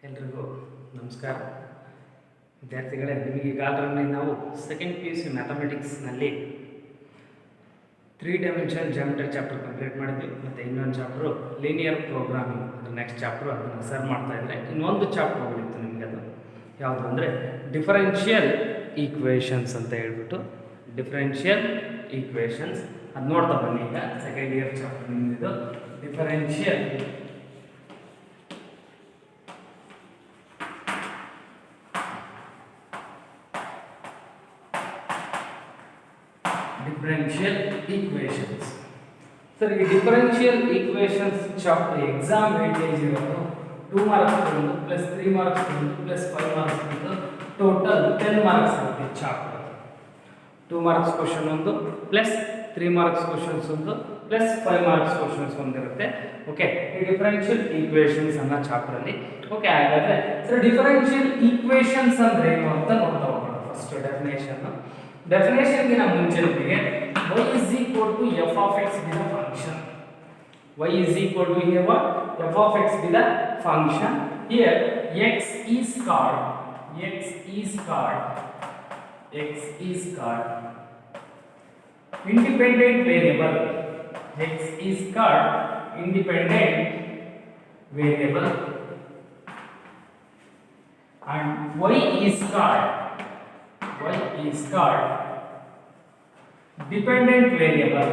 ಎಲ್ರಿಗೂ ನಮಸ್ಕಾರ ವಿದ್ಯಾರ್ಥಿಗಳೇ. ನಿಮಗೆ ಈಗಾಗಲೇ ನಾವು ಸೆಕೆಂಡ್ ಪಿ ಯು ಸಿ ಮ್ಯಾಥಮೆಟಿಕ್ಸ್ನಲ್ಲಿ 3 ಡೈಮೆನ್ಷನ್ ಜಾಮೆಟ್ರಿ ಚಾಪ್ಟರ್ ಕಂಪ್ಲೀಟ್ ಮಾಡಿದ್ವಿ. ಮತ್ತು ಇನ್ನೊಂದು ಚಾಪ್ಟರು ಲೀನಿಯರ್ ಪ್ರೋಗ್ರಾಮಿಂಗ್, ಅದು ನೆಕ್ಸ್ಟ್ ಚಾಪ್ಟರು, ಅದನ್ನು ಸರ್ ಮಾಡ್ತಾಯಿದ್ರೆ ಇನ್ನೊಂದು ಚಾಪ್ಟರ್ ಹೋಗಿತ್ತು ನಿಮಗೆ. ಅದು ಯಾವುದು ಅಂದರೆ ಡಿಫರೆನ್ಷಿಯಲ್ ಈಕ್ವೇಷನ್ಸ್ ಅಂತ ಹೇಳ್ಬಿಟ್ಟು ಡಿಫರೆನ್ಷಿಯಲ್ ಈಕ್ವೇಷನ್ಸ್ ಅದು ನೋಡ್ತಾ ಬನ್ನಿ. ಈಗ ಸೆಕೆಂಡ್ ಇಯರ್ ಚಾಪ್ಟರ್ ನಿಮ್ಮದು ಡಿಫರೆನ್ಷಿಯಲ್ ಈಕ್ವೇಷನ್ಸ್. ಸರ್, ಈ differential equations chapter exam weightage ಇರೋದು 2 marks plus 3 marks plus 5 marks total 10 marks ಆಗುತ್ತೆ ಚಾಪ್ಟರ್. 2 ಮಾರ್ಕ್ಸ್ ಕ್ವಶನ್ ಒಂದು ಪ್ಲಸ್ 3 ಮಾರ್ಕ್ಸ್ ಕ್ವಶನ್ಸ್ ಒಂದು ಪ್ಲಸ್ 5 ಮಾರ್ಕ್ಸ್ ಕ್ವಶನ್ಸ್ ಒಂದಿರುತ್ತೆ. ಓಕೆ, ಈ ಡಿಫರೆನ್ಷಿಯಲ್ ಈಕ್ವೇಷನ್ಸ್ ಅನ್ನೋ ಚಾಪ್ಟರಲ್ಲಿ. ಓಕೆ, ಹಾಗಾದ್ರೆ sir differential equations ಅಂದ್ರೆ ಏನು ಅಂತ ನೋಡ್ತಾ ಹೋಗೋಣ. ಫಸ್ಟ್ ಡೆಫಿನೇಷನ್ ಗಿನ ಮುಂಚೆ ನಮಗೆ y is equal to f of x be the function. Y is equal to here what? F of x be the function. Here x is called independent variable. X is called independent variable and y is called dependent variable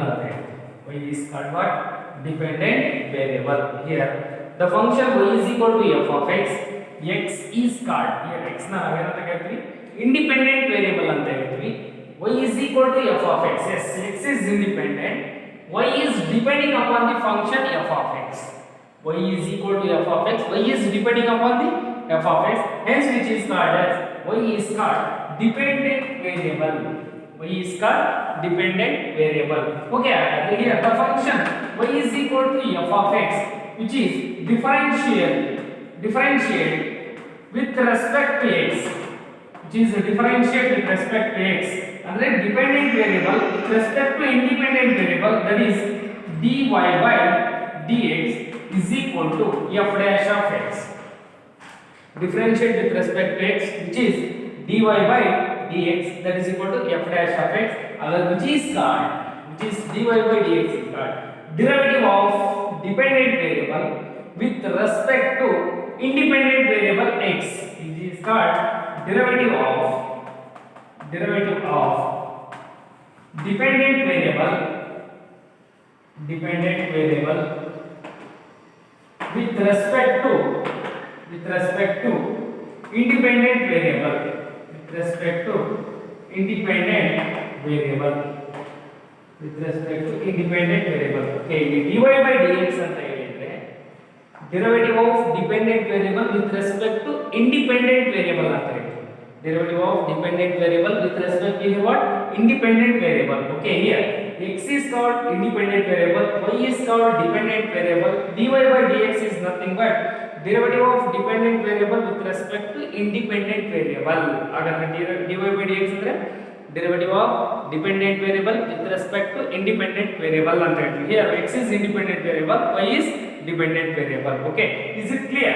ಅಂತ ಹೇಳಿ. y is called what? Dependent variable. Here the function y is equal to f of x. X is called, here x ನ ನಾವೇನಂತ ಹೇಳ್ತೀವಿ? Independent variable ಅಂತ ಹೇಳ್ತೀವಿ. y is equal to f of x. Yes, x is independent. y is depending upon the function f of x. y is equal to f of x. y is depending upon the f of x, hence which is called as y is called dependent variable. Y is called dependent variable. Okay, here the function y is equal to f of x, which is differentiate with respect to x, ಅಂದ್ರೆ dependent variable with respect to independent variable, that is dy by dx is equal to f dash of x. Differentiate with respect to x, which is dy by dx, that is equal to f dash of x, which is dy by dx is called derivative of dependent variable with respect to independent variable x. It is called derivative of dependent variable with respect to independent variable. Okay, dy by dx ಅಂತ ಹೇಳಿದ್ರೆ derivative of dependent variable with respect to independent variable ಅಂತ ಹೇಳ್ತೀವಿ. Derivative of dependent variable with respect to what? Independent variable. Okay, here x is called independent variable, y is called dependent variable, dy by dx is nothing but derivative of dependent variable with respect to independent variable. ಹಾಗಾದ್ರೆ dy by dx ಅಂದ್ರೆ derivative of dependent variable with respect to independent variable ಅಂತ ಹೇಳ್ತೀವಿ. Here x is independent variable, y is dependent variable. Okay, is it clear?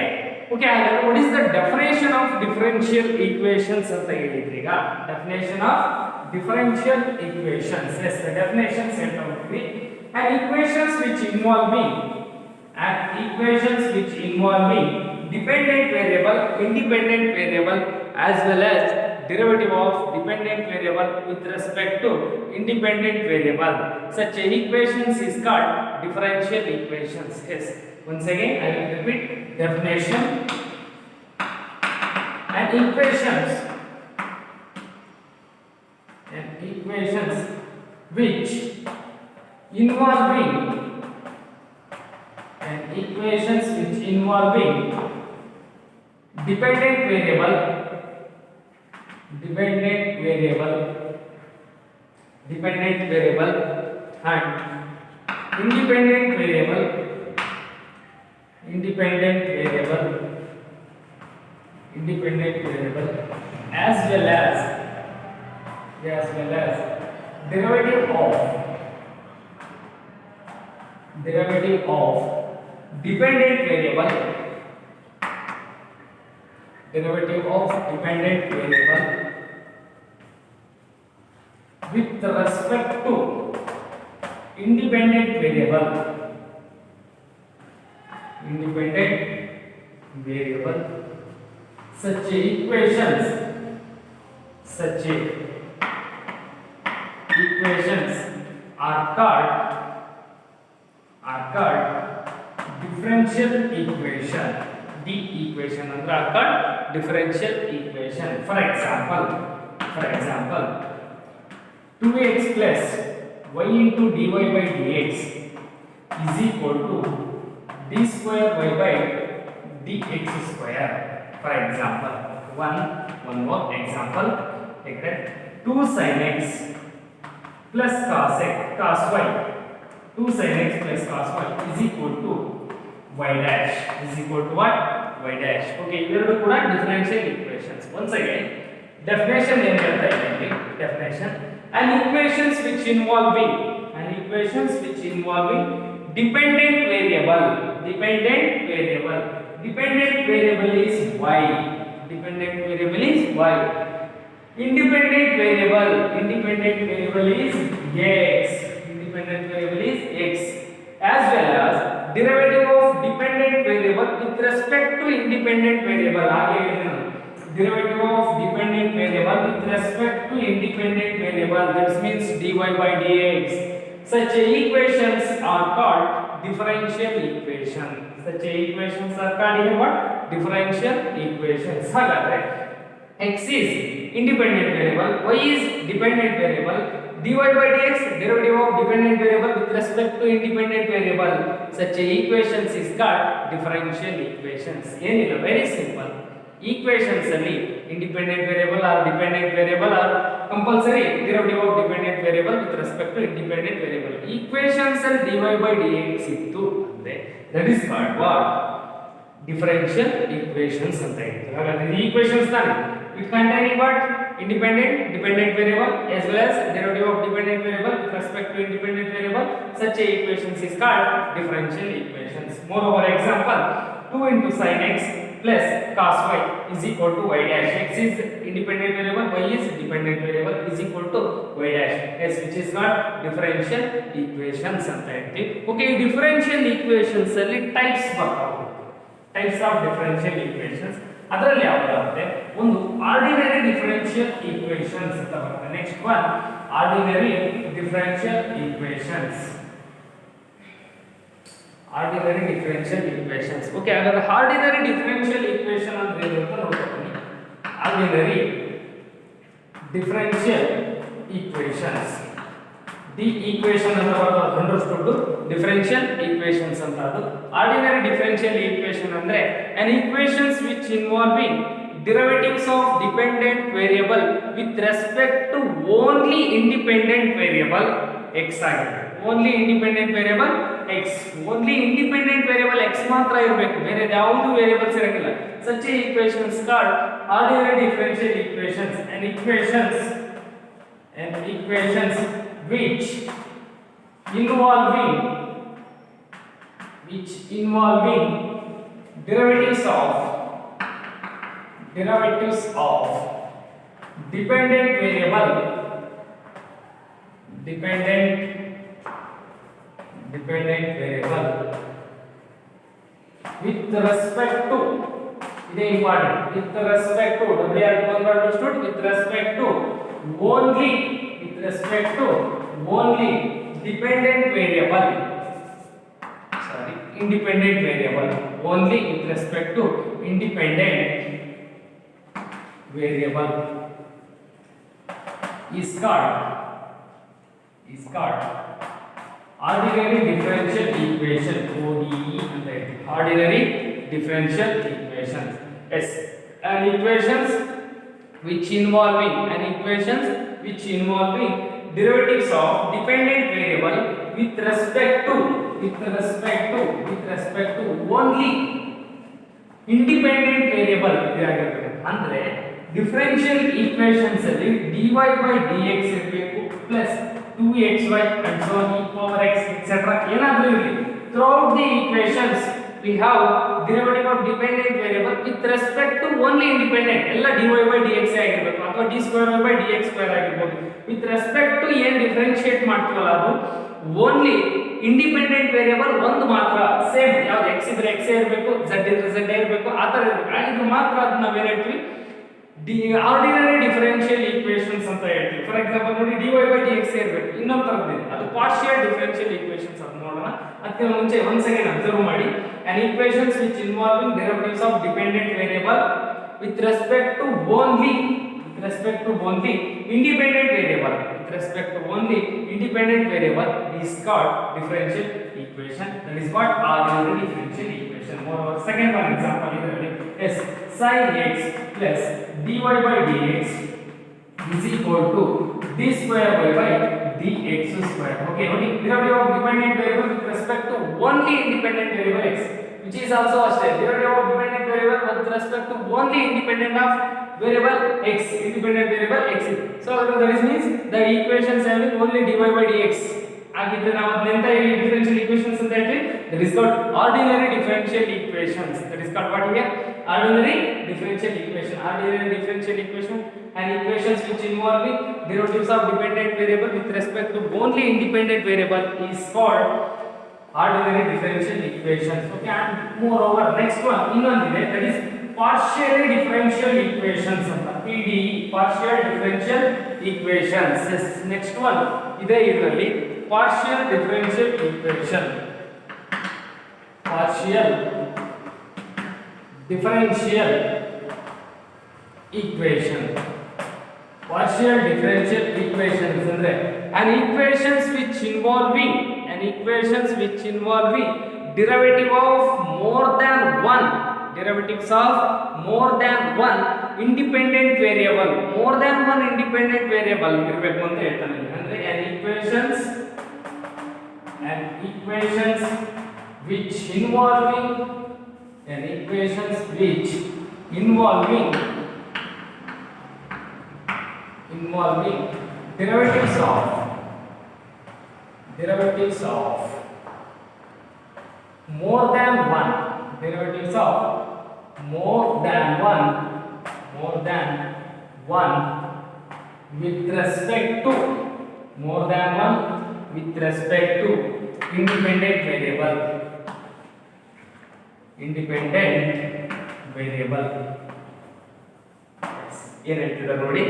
Okay, ಹಾಗಾದ್ರೆ what is the definition of differential equations ಅಂತ ಹೇಳಿದ್ರಿ. ಈಗ definition of differential equations. Yes, the definitions ಹೇಳ್ತಾ ಹೋಗ್ತೀವಿ. And equations which involving dependent variable, independent variable as well as derivative of dependent variable with respect to independent variable. Such equations is called differential equations. Yes, once again I will repeat definition. And equations which involving dependent variable and independent variable as well as derivative of dependent variable, derivative of dependent variable with respect to independent variable, such equations are called differential equation. The equation under are called differential equation. For example 2x plus y into dy by dx is equal to d square y by dx square. For example, one more example, take that 2 sin x plus cos y, 2 sin x plus cos y is equal to y dash, is equal to what? Y dash. Okay, ಇವೆರಡು ಕೂಡ differential equations. Once again, definition ಏನು ಹೇಳ್ತಾ ಇದ್ದೀನಿ? Definition: an equations which involving dependent variable is y. Independent variable is x. As well as derivative of dependent variable with respect to independent variable. Derivative of dependent variable with respect to independent variable, that means dy by dx. Such equations are called differential equation. Differential equations. ಹಾಗಾದ್ರೆ x is independent variable, y is dependent variable, dy by dx derivative of dependent variable with respect to independent variable. Such equations is called differential equations. ಏನಿಲ್ಲ, very simple. Equations ಅಲ್ಲಿ independent variable or dependent variable or compulsory derivative of dependent variable with respect to independent variable. Equations ಅಲ್ಲಿ dy by dx ಇತ್ತು ಅಂದ್ರೆ that is called what? Differential equations ಅಂತ ಹೇಳ್ತೀವಿ. ಹಾಗಾದ್ರೆ ಈ equations ತಾನೆ it containing what? Dependent variable as well as derivative of dependent variable with respect to independent variable. Such equations is called differential equations. Moreover, example 2 into sin x plus cos y is equal to y dash. X is independent variable, y is dependent variable is equal to y dash. Yes, which is not differential equations ಅಂತ ಹೇಳ್ತೀವಿ. Okay, differential equations ಅಲ್ಲಿ types ಬರ್ತಾವೆ. Types of differential equations. ಅದರಲ್ಲಿ ಯಾವುದು ಅಂದ್ರೆ ಒಂದು ordinary differential equations ಅಂತ ಬರುತ್ತೆ. Next one ordinary differential equations. Okay, ಹಾಗಾದ್ರೆ ಆರ್ಡಿನರಿ ಡಿಫರೆನ್ಷಿಯಲ್ ಈಕ್ವೇಷನ್ ಅಂದ್ರೆ ಏನು ಅಂತ ನೋಡ್ಕೊಳ್ಳಿ. Ordinary differential equations, the equation ಅಂತ ಬರೋದು ಅಂಡರ್ಸ್ಟುಡ್, ಡಿಫರೆನ್ಷಿಯಲ್ ಈಕ್ವೇಷನ್ಸ್ ಅಂತ. ಅದು ಆರ್ಡಿನರಿ ಡಿಫರೆನ್ಷಿಯಲ್ ಈಕ್ವೇಷನ್ ಅಂದ್ರೆ an equations which involving derivatives of dependent variable with respect to only independent variable x ಆಗಿದೆ. only independent variable x, only independent variable x ಮಾತ್ರ ಇರಬೇಕು, ಬೇರೆ ಯಾವುದು ವೇರಿಯಬಲ್ಸ್ ಇರಲ್ಲ. such equations called ordinary differential equations. and equations which involving derivatives of dependent variable with respect to, it is important, with respect to understood, with respect to only dependent variable, independent variable, only with respect to independent variable is called ordinary differential equation, ODE ಅಂತ ಹೇಳ್ತೀವಿ. ordinary differential equations. yes, and equations which involving derivatives of dependent variable with respect to only independent variable ಇದಾಗಿರುತ್ತೆ. ಅಂದ್ರೆ differential equations ಅಲ್ಲಿ dy by dx ಇರಬೇಕು plus 2xy and so on e power x etc. ಏನಾದರೂ ಇರಲಿ. throughout the equations we have derivative of dependent variable with respect to only independent ಎಲ್ಲ dy by dx ಆಗಿರಬೇಕು ಅಥವಾ d square by dx square ಆಗಿರಬಹುದು with respect to ಏನು differentiate ಮಾಡ್ತೀವಲ್ಲ ಅದು only independent variable ಒಂದು ಮಾತ್ರ ಸೇಮ್ ಯಾವುದು x ಇದ್ರೆ x ಇರಬೇಕು z ಇದ್ರೆ z ಇರಬೇಕು ಆ ತರ ಇರಬೇಕು ಆಗಿದ್ರೆ ಮಾತ್ರ ಅದನ್ನ ನಾವೇನು ಹೇಳ್ತೀವಿ ಆರ್ಡಿನರಿ ಡಿಫರೆನ್ಷಿಯಲ್ ಈಕ್ವೇಷನ್ಸ್ ಅಂತ ಹೇಳ್ತೀವಿ. ಫಾರ್ ಎಕ್ಸಾಂಪಲ್ ನೋಡಿ dy by dx ಇರಬೇಕು ಇನ್ನೊಂದು ತರದಿದೆ ಅದು ಪಾರ್ಷಿಯಲ್ ಡಿಫರೆನ್ಷಿಯಲ್ ಈಕ್ವೇಷನ್ಸ್ ಅಂತ ನೋಡೋಣ. ಅದಕ್ಕೆ ಮುಂಚೆ ಒಂದು ಸೆಕೆಂಡ್ ಅಬ್ಸರ್ವ್ ಮಾಡಿ an equations which involving derivatives of dependent variable with respect to only independent variable is called differential equation. That is what ordinary differential equation. Moreover, second one example is sin x plus dy by dx is equal to d square by dx square. Okay, only derivative of dependent variable with respect to only independent variable x, which is also a step. Derivative of dependent variable with respect to only independent of variable x, independent variable x. So that means the equations having only dy by dx. ಆಗಿದ್ರೆ ನಾವು ಅದೆಂತ differential equations ಅಂತ ಹೇಳ್ತೀವಿ. That is called ordinary differential equations. That is called what here? Ordinary differential equation. Ordinary differential equation and equations which involving derivatives of dependent variable with respect to only independent variable is called ordinary differential equations. Okay, and moreover next one ಇನ್ನೊಂದಿದೆ, that is partially differential equations ಅಂತ PDE, partial differential equations. Yes, next one ಇದೆ ಇದರಲ್ಲಿ partial differential equation. Partial differential equation. Partial differential equations ಅಂದ್ರೆ an equations which involving derivative of more than one independent variable, ಇರಬೇಕು ಅಂತ ಹೇಳ್ತಾನೆ. ಅಂದ್ರೆ an equations which involving derivatives of more than one with respect to independent variable. ಏನು ಹೇಳ್ತಿದ್ದಾರೆ ನೋಡಿ,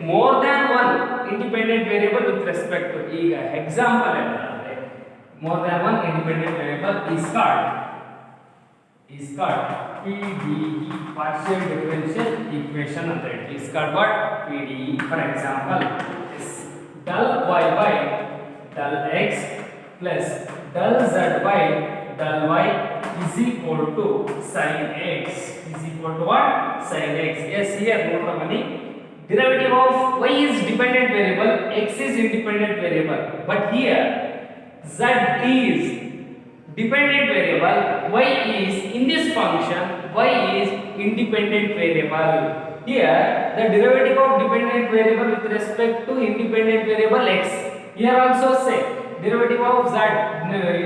more than one independent variable with respect to. ಈಗ example ಏನಂದ್ರೆ more than one independent variable is called PDE, partial differential equation ಅಂತ ಹೇಳ್ತೀವಿ. is called what? PDE. For example is del y by del x plus del z by del y is equal to sin x. Is equal to what? Sin x. Yes, here note the money. Derivative of y is dependent variable, x is independent variable. But here z is dependent variable, y is in this function, y is independent variable. Here the derivative of dependent variable with respect to independent variable x. Here also say derivative of z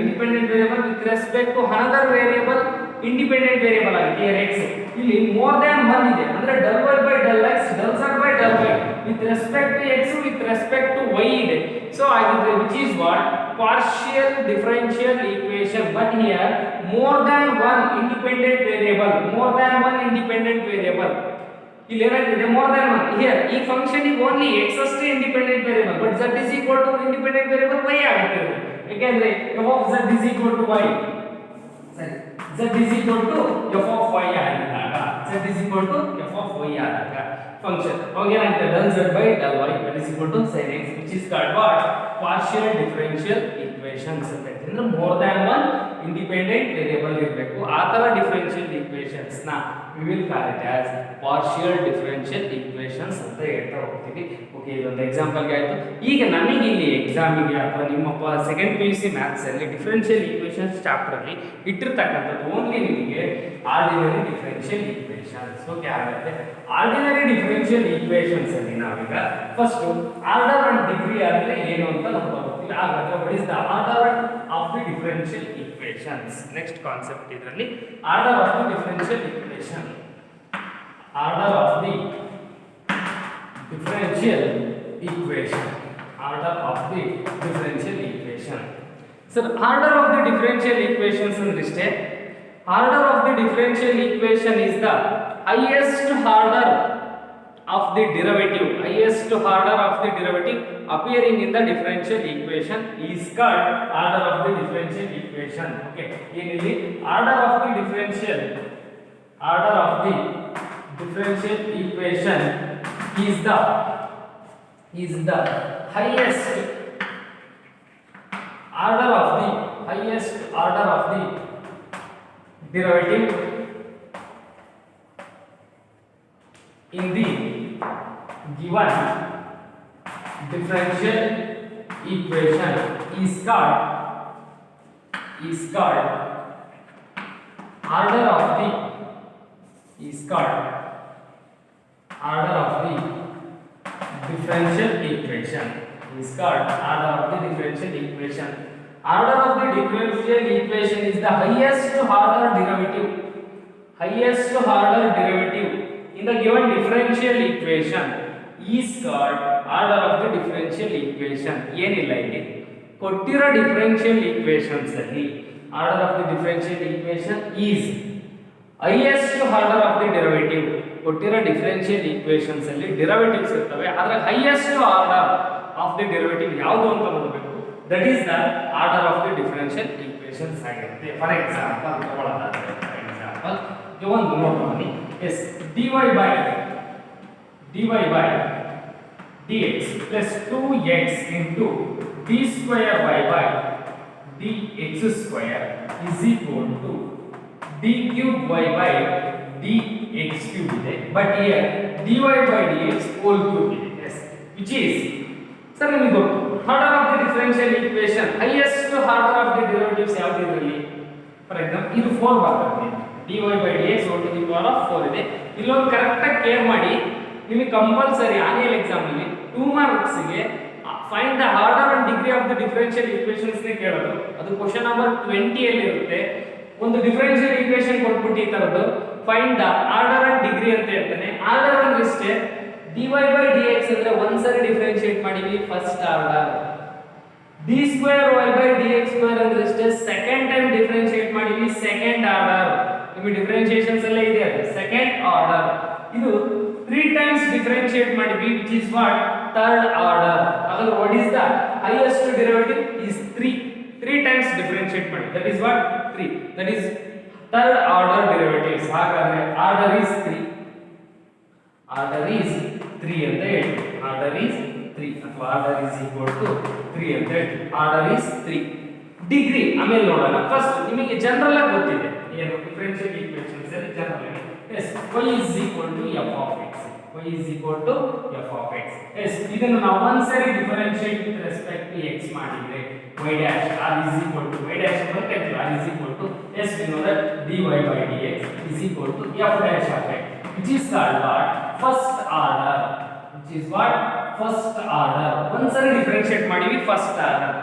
independent variable with respect to another variable independent variable ಆಗಿದೆ here x. ಇಲ್ಲಿ more than one ಇದೆ ಅಂದ್ರೆ del y by del x del z by del y with respect to x with respect to y ಇದೆ. So ಆಗಿದ್ರೆ which is what? Partial differential equation. But here more than one independent variable, ಇಲ್ಲಿ ಏನಾಗ್ತಿದೆ more than one. Here ಈ function ಗೆ only x ಅಷ್ಟೇ independent variable, but z is equal to independent variable y ಆಗುತ್ತೆ. ಯಾಕೆಂದ್ರೆ f of z is equal to y, ಸರಿ, z is equal to f of y ಆದಾಗ, function ಅವಾಗ ಏನಾಗುತ್ತೆ del z by del y that is equal to sin x, which is called what? Partial differential equations ಅಂತ ಹೇಳ್ತೀವಿ. ಅಂದ್ರೆ more than one independent variable ಇರಬೇಕು. ಆ ತರ differential equations ನ we will call it as partial differential equations ಅಂತ ಹೇಳ್ತಾ ಹೋಗ್ತೀವಿ. ಓಕೆ, ಇದೊಂದು ಎಕ್ಸಾಂಪಲ್ ಗೆ ಆಯ್ತು. ಈಗ ನಮಗೆ ಇಲ್ಲಿ ಎಕ್ಸಾಮ್ ಗೆ ಅಥವಾ ನಿಮ್ಮ ಸೆಕೆಂಡ್ PUC ಮ್ಯಾಥ್ಸ್ ಅಲ್ಲಿ ಡಿಫರೆನ್ಷಿಯಲ್ ಈಕ್ವೇಷನ್ಸ್ ಚಾಪ್ಟರ್ ಅಲ್ಲಿ ಇಟ್ಟಿರತಕ್ಕಂಥದ್ದು ಓನ್ಲಿ ನಿಮಗೆ ಆರ್ಡಿನರಿ ಡಿಫರೆನ್ಷಿಯಲ್ ಈಕ್ವೇಷನ್ಸ್. ಓಕೆ, ಹಾಗಾದ್ರೆ ಆರ್ಡಿನರಿ ಡಿಫರೆನ್ಷಿಯಲ್ ಈಕ್ವೇಷನ್ಸ್ ಅಲ್ಲಿ ನಾವೀಗ ಫಸ್ಟ್ ಆರ್ಡರ್ ಅಂಡ್ ಡಿಗ್ರಿ ಅಂದ್ರೆ ಏನು ಅಂತ ನಾವು ನೋಡ್ತೀವಿ. ಹಾಗಾದ್ರೆ what is the order of the differential equations? Next concept ಇದರಲ್ಲಿ order of the differential equation. Order of the differential equation. Order of the differential equation. Sir, order of the differential equations ಅಂದ್ರೆ order of the differential equation is the highest order of the derivative. Highest order of the derivative appearing in the differential equation is called order of the differential equation. Okay, ಏನಿಲ್ಲಿ order of the differential equation is the highest order of the derivative in the given differential equation is called order of the differential equation. Order of the differential equation is the highest order derivative in the given differential equation is called order of the differential equation. ಏನಿಲ್ಲ ಇಲ್ಲಿ ಕೊಟ್ಟಿರೋ differential equations ಅಲ್ಲಿ order of the differential equation is highest order of the derivative. ಕೊಟ್ಟಿರೋ differential equations ಅಲ್ಲಿ derivatives ಇರ್ತವೆ, ಅದರ highest order of the derivative ಯಾವುದು ಅಂತ ನೋಡಬೇಕು. That is the order of the differential equations ಆಗಿರುತ್ತೆ. For example ತಗೊಳ್ಳೋದಾದ್ರೆ ಒಂದು ನೋಡ್ತೀನಿ. Yes, dy by dx plus 2x into d square by dx square is equal to d cube y by dx cube ಇದೆ. But here dy by dx whole cube ಇದೆ. Yes, which is sir ನಿಮಗೆ ಗೊತ್ತು order of the differential equation highest order of the derivatives ಯಾವುದು ಇದರಲ್ಲಿ. For example ಇದು 4 ಬರ್ತದೆ, dy by dx whole to the power of 4 ಇದೆ. ಇಲ್ಲೊಂದು correct ಆಗಿ ಕೇರ್ ಮಾಡಿ, ನಿಮಗೆ ಕಂಪಲ್ಸರಿ ಆನ್ಯುವಲ್ ಎಕ್ಸಾಮ್ ಅಲ್ಲಿ 2 ಮಾರ್ಕ್ಸ್ ಗೆ find the order and degree of the differential equations ನೇ ಕೇಳೋದು. ಅದು ಕ್ವೆಶ್ಚನ್ ನಂಬರ್ 20 ಅಲ್ಲಿ ಇರುತ್ತೆ. ಒಂದು ಡಿಫರೆನ್ಷಿಯಲ್ ಈಕ್ವೇಷನ್ ಕೊಟ್ಬಿಟ್ಟು ಈ ತರದ್ದು find the order and degree ಅಂತ ಹೇಳ್ತಾನೆ. ಆರ್ಡರ್ ಅಂದ್ರೆ ಇಷ್ಟೇ, dy by dx ಅಂದ್ರೆ ಒಂದ್ಸರಿ ಡಿಫರೆನ್ಷಿಯೇಟ್ ಮಾಡಿವಿ first order, d square y by dx square ಅಂದ್ರೆ ಇಷ್ಟೇ ಸೆಕೆಂಡ್ ಟೈಮ್ ಡಿಫರೆನ್ಷಿಯೇಟ್ ಮಾಡಿವಿ ಸೆಕೆಂಡ್ ಆರ್ಡರ್. ನಿಮಗೆ ಡಿಫರೆನ್ಷಿಯೇಷನ್ಸ್ ಎಲ್ಲ ಇದೆ, ಅದು ಸೆಕೆಂಡ್ ಆರ್ಡರ್. ಇದು 3 ಟೈಮ್ಸ್ ಡಿಫರೆನ್ಷಿಯೇಟ್ ಮಾಡಿವಿ which is what third order. ಹಾಗಾದ್ರೆ what is the highest derivative is 3 times differentiate ಮಾಡಿ, that is what 3, that is third order derivatives. ಹಾಗಾದ್ರೆ order is 3 ಅಂತ ಹೇಳಿ, order is 3 ಅಥವಾ order is equal to 3 ಅಂತ ಹೇಳಿ, order is 3. Degree ಆಮೇಲೆ ನೋಡೋಣ. ಫಸ್ಟ್ ನಿಮಗೆ ಜನರಲ್ ಆಗಿ ಗೊತ್ತಿದೆ ಏನು ಡಿಫರೆನ್ಷಿಯಲ್ ಈಕ್ವೇಷನ್ಸ್ ಅಲ್ಲಿ ಜನರಲ್ ಆಗಿ yes y is equal to f of x. yes ಇದನ್ನು ನಾವು ಒಂದ್ಸರಿ differentiate with respect to x ಮಾಡಿದ್ರೆ y dash r is equal to y dash ಅಂತ ಹೇಳ್ತೀವಿ, r is equal to yes we know that dy by dx is equal to f dash of x which is called what first order. ಒಂದ್ಸರಿ differentiate ಮಾಡಿವಿ first order.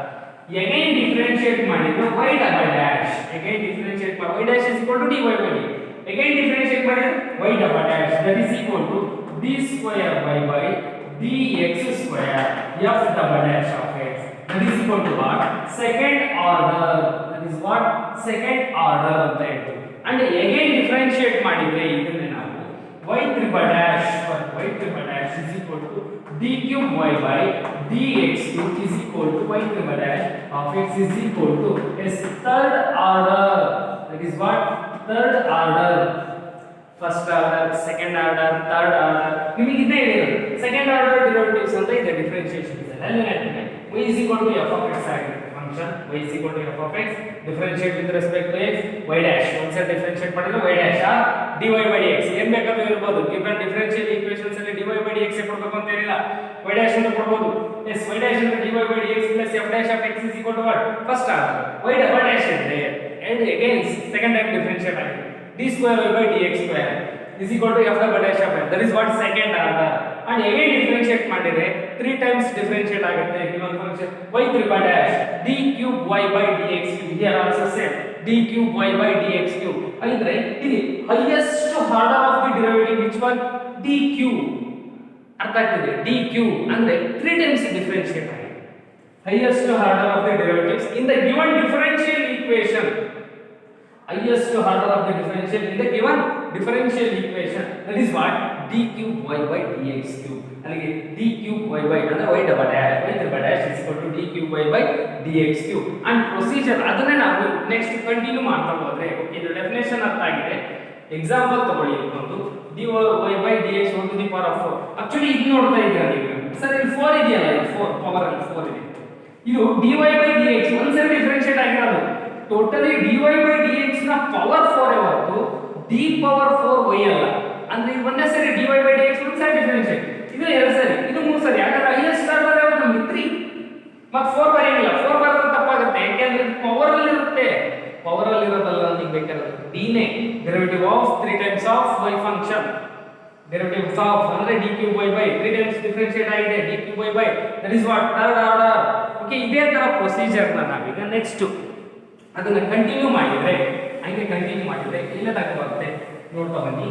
again differentiate ಮಾಡಿದ್ರೆ y double dash, again differentiate ಮಾಡಿ y dash is equal to dy by dx, again differentiate ಮಾಡಿದ್ರೆ y double dash that is equal to d square y by dx square f double dash of x that is equal to what second order. that is what second order ಅಂತ ಹೇಳ್ತೀವಿ. and again differentiate ಮಾಡಿದ್ರೆ ಇದನ್ನ ನಾವು y triple dash is equal to d cube y by dx cube is equal to y triple dash of x is equal to is third order. that is what third order. first order, second order, third order. ನಿಮಗೆ ಇದೇ ಇದೆ second order derivatives ಅಂತ ಇದೆ differentiation ಅಲ್ಲಿ ಹೇಳ್ತೀನಿ. y is equal to f of x ಆಗಿರುತ್ತೆ function, y is equal to f of x differentiate with respect to x y dash ಒಂದ್ಸರಿ ಡಿಫರೆನ್ಷಿಯೇಟ್ ಮಾಡಿದ್ರೆ y dash dy by dx ಏನ್ ಬೇಕಾದ್ರೂ ಇರಬಹುದು. ಗಿವನ್ ಡಿಫರೆನ್ಷಿಯಲ್ ಈಕ್ವೇಷನ್ಸ್ ಅಲ್ಲಿ dy by dx ಕೊಡಬೇಕು ಅಂತ ಏನಿಲ್ಲ, y dash ಅಂತ ಕೊಡಬಹುದು. yes y dash ಅಂದ್ರೆ dy by dx plus f dash of x is equal to what first order, y double dash ಇದೆ and again second time differentiate ಆಗಿದೆ d square y by dx square is equal to f double dash of x that is what second order. and again differentiate ಮಾಡಿದ್ರೆ 3 times differentiate ಆಗುತ್ತೆ given function y triple dash d cube y by dx cube. Here also same d cube y by dx cube. ಅಂದ್ರೆ ಇಲ್ಲಿ highest order of the derivative which one d cube. ಅರ್ಥ ಆಗ್ತಿದೆ? d cube ಅಂದ್ರೆ 3 times differentiate ಆಗಿದೆ. Highest order of the derivatives in the given differential equation. Highest order of the differential in the given differential equation, that is what d cube y by dx cube. ಅಲ್ಲಿಗೆ d cube y by ಅಂದ್ರೆ y double dash y triple dash is equal to d cube y by dx cube. and procedure ಅದನ್ನೇ ನಾವು next continue ಮಾಡ್ತಾ ಹೋದ್ರೆ ಇದು definition ಅರ್ಥ ಆಗಿದೆ. Example ತಗೊಳ್ಳಿ ಒಂದು dy by dx to the power of 4. Actually ಇದು ನೋಡ್ತಾ ಇದ್ದೀರಾ ನೀವು ಸರ್ ಇಲ್ಲಿ 4 ಇದೆಯಲ್ಲ, ಇದು 4 ಪವರ್ ಅಲ್ಲಿ 4 ಇದೆ. ಇದು dy by dx ಒಂದ್ಸರಿ ಡಿಫರೆನ್ಷಿಯೇಟ್ ಆಗಿರೋದು. ಟೋಟಲಿ dy by dx ನ ಪವರ್ 4 ಹೊರತು d ಪವರ್ 4 y ಅಲ್ಲ. ಅಂದ್ರೆ ಇದು ಒಂದೇ ಸರಿ dy by dx ಒಂದ್ಸರಿ ಡಿಫರೆನ್ಷಿಯೇಟ್, ಇದು ಎರಡು ಸರಿ, ಇದು ಮೂರು ಸರಿ. ಯಾಕಂದ್ರೆ ಹೈಯೆಸ್ಟ್ ಆರ್ಡರ್ ಯಾವುದು ನಮಗೆ 3 ಮತ್ತೆ 4 ಬರೆಯಂಗಿಲ್ಲ. 4 ಬರೆದ್ರೆ ತಪ್ಪಾಗುತ್ತೆ, ಯಾಕಂದ್ರೆ ಪವರ್ ಅಲ್ಲಿ ಇರುತ್ತೆ. ಪವರ್ ಅಲ್ಲಿ ಇರೋದಲ್ಲ ನಿಮಗೆ ಬೇಕಾದ್ರೆ d ನೇ derivative of 3 times of y function. Derivative of ಅಂದ್ರೆ d cube y by 3 times differentiate ಆಗಿದೆ d cube y by, that is what third order. Okay, ಇದೇ ತರ ಪ್ರೊಸೀಜರ್ ನ ನಾವೀಗ ನೆಕ್ಸ್ಟ್ ಅದನ್ನ ಕಂಟಿನ್ಯೂ ಮಾಡಿದ್ರೆ ಇಲ್ಲೇ ತನಕ ಬರುತ್ತೆ. ನೋಡ್ತಾ ಬನ್ನಿ.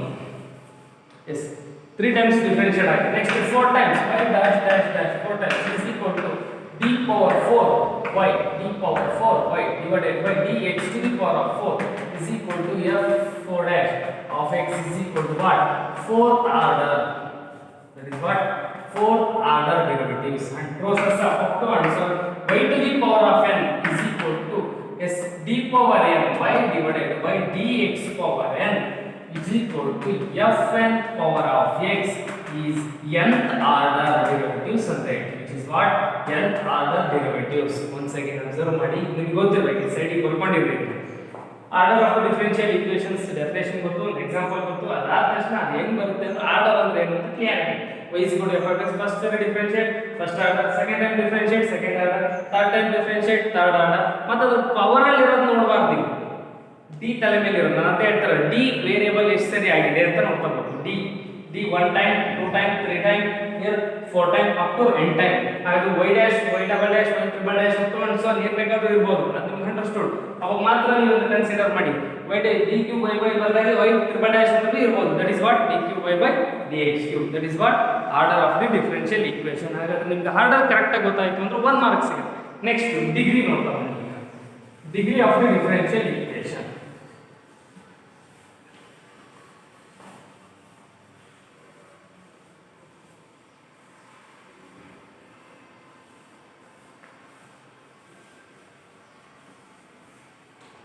ಎಸ್ 3 ಟೈಮ್ಸ್ ಡಿಫರೆನ್ಷಿಯೇಟ್ ಆಗಿದೆ. Next 4 times y dash dash dash 4 times is equal to d power 4 y divided by dx to the power of 4 is equal to f4 dash of x is equal to what? Fourth order. That is what? Fourth order derivatives. and process of up to and so y to the power of n is equal to s d power n y divided by dx power n is equal to fn power of x is nth order derivatives ಅಂತ ಹೇಳಿ, which is what nth order derivatives. once again observe ಮಾಡಿ, ನಿಮಗೆ ಗೊತ್ತಿರಬೇಕು, ಈ side ಬರ್ಕೊಂಡಿರಬೇಕು. Order of differential equations definition ಗೊತ್ತು, ಒಂದು example ಗೊತ್ತು. ಅದಾದ ತಕ್ಷಣ ಅದು ಹೆಂಗ್ ಬರುತ್ತೆ ಅಂದ್ರೆ ಆರ್ಡರ್ ಅಂದ್ರೆ ಏನು ಅಂತ ಕ್ಲಿಯರ್ ಆಗಿ y is equal to f of x first time differentiate first order, second time differentiate second order, third time differentiate third order. ಮತ್ತೆ ಅದ್ರ ಪವರ್ ಅಲ್ಲಿ ಇರೋದು ನೋಡಬಾರ್ದು ನೀವು, d ತಲೆ ಮೇಲೆ ಇರೋದು. ನಾನು ಅಂತ ಹೇಳ್ತಾರೆ d ವೇರಿಯಬಲ್ ಎಷ್ಟು ಸರಿ ಆಗಿದೆ ಅಂತ ನೋಡ್ಕೋಬೇಕು. d 1 time 2 time 3 time here 4 time up to n time. ಅದು y dash y double dash y triple dash up to and so on ಬೇಕಾದ್ರೂ ಇರಬಹುದು. ಅದು ನಿಮಗೆ ಅಂಡರ್ಸ್ಟುಡ್. ಅವಾಗ ಮಾತ್ರ ನೀವು ಕನ್ಸಿಡರ್ ಮಾಡಿ y d cube y by ಬದಲಾಗಿ y triple dash ಅಂತ ಇರಬಹುದು. That is what d cube y by dx cube. That is what order of the differential equation. ಹಾಗಾದ್ರೆ ನಿಮಗೆ ಆರ್ಡರ್ ಕರೆಕ್ಟ್ ಆಗಿ ಗೊತ್ತಾಯ್ತು ಅಂದ್ರೆ 1 ಮಾರ್ಕ್ ಸಿಗುತ್ತೆ. ನೆಕ್ಸ್ಟ್ ಡಿಗ್ರಿ ನೋಡ್ತಾ ಬನ್ನಿ. Degree of the differential equation.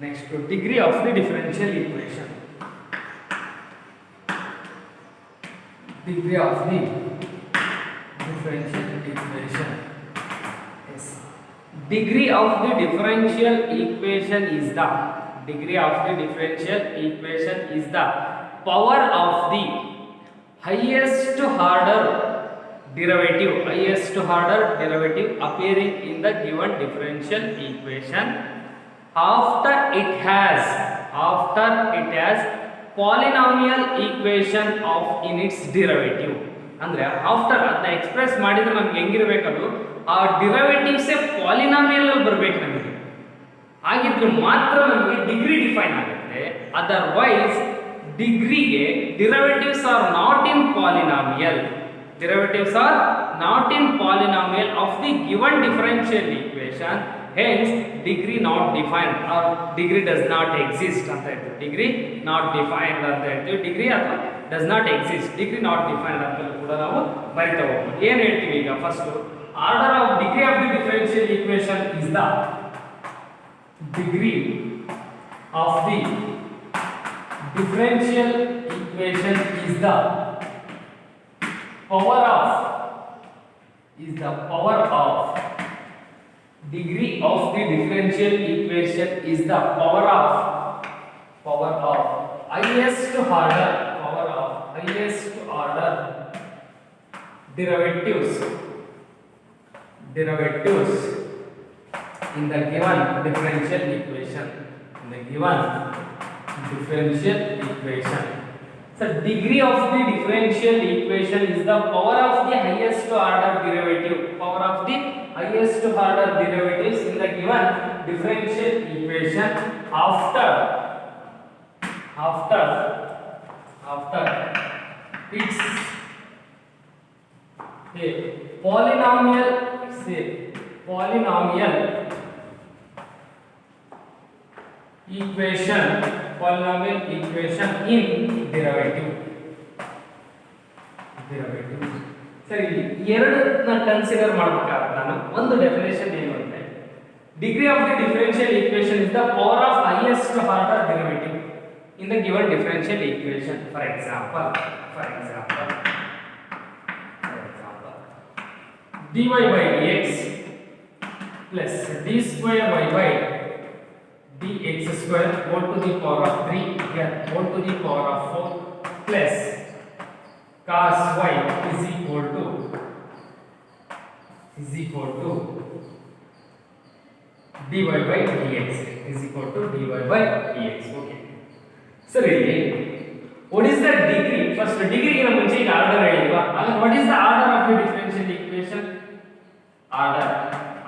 Next, degree of the differential equation. Degree of the differential equation. Yes. Degree of the differential equation is the degree of the differential equation is the power of the highest order derivative appearing in the given differential equation after it has polynomial equation of in its derivative. ಅಂದ್ರೆ after ಅದನ್ನ express ಮಾಡಿದ್ರೆ ನಮ್ಗೆ ಹೆಂಗಿರಬೇಕದು ಆ derivatives polynomial ಅಲ್ಲಿ ಬರಬೇಕು ನಮಗೆ. ಹಾಗಿದ್ರೆ ಮಾತ್ರ ನಮಗೆ ಡಿಗ್ರಿ ಡಿಫೈನ್ ಆಗುತ್ತೆ. ಅದರ್ವೈಸ್ ಡಿಗ್ರಿಗೆ derivatives are not in polynomial. Derivatives are not in polynomial of the given differential equation. Hence, degree not defined or degree does not exist. ಅಂತ ಹೇಳ್ತೀವಿ. Degree not defined ಅಂತ ಹೇಳ್ತೀವಿ. Degree ಅಥವಾ does not exist. Degree not defined ಅಂತ ಕೂಡ ನಾವು ಬರಿತಾ ಹೋಗ್ಬೋದು. ಏನು ಹೇಳ್ತೀವಿ ಈಗ first order of degree of the differential equation is the degree of the differential equation is the power of degree of the differential equation is the power of highest order derivatives in the given differential equation. So degree of the differential equation is the power of the highest order derivative. Power of the highest order derivatives in the given differential equation after its a polynomial equation in derivative. ಸರಿ, ಎರಡನ್ನ consider ಮಾಡಬೇಕಾಗುತ್ತೆ. ನಾನು ಒಂದು definition ಏನು ಅಂದ್ರೆ degree of the differential equation is the power of highest order derivative in the given differential equation. For example dy by dx plus d square y by dx square whole to the power of 3 here whole to the power of 4 plus cos y is equal to dy by dx is equal to dy by dx. Okay. Sir, what is the degree? First degree ಗೆ ಮುಂಚೆ ಈಗ order ಹೇಳಿಲ್ವಾ? ಹಾಗಾದ್ರೆ what is the order of the differential equation?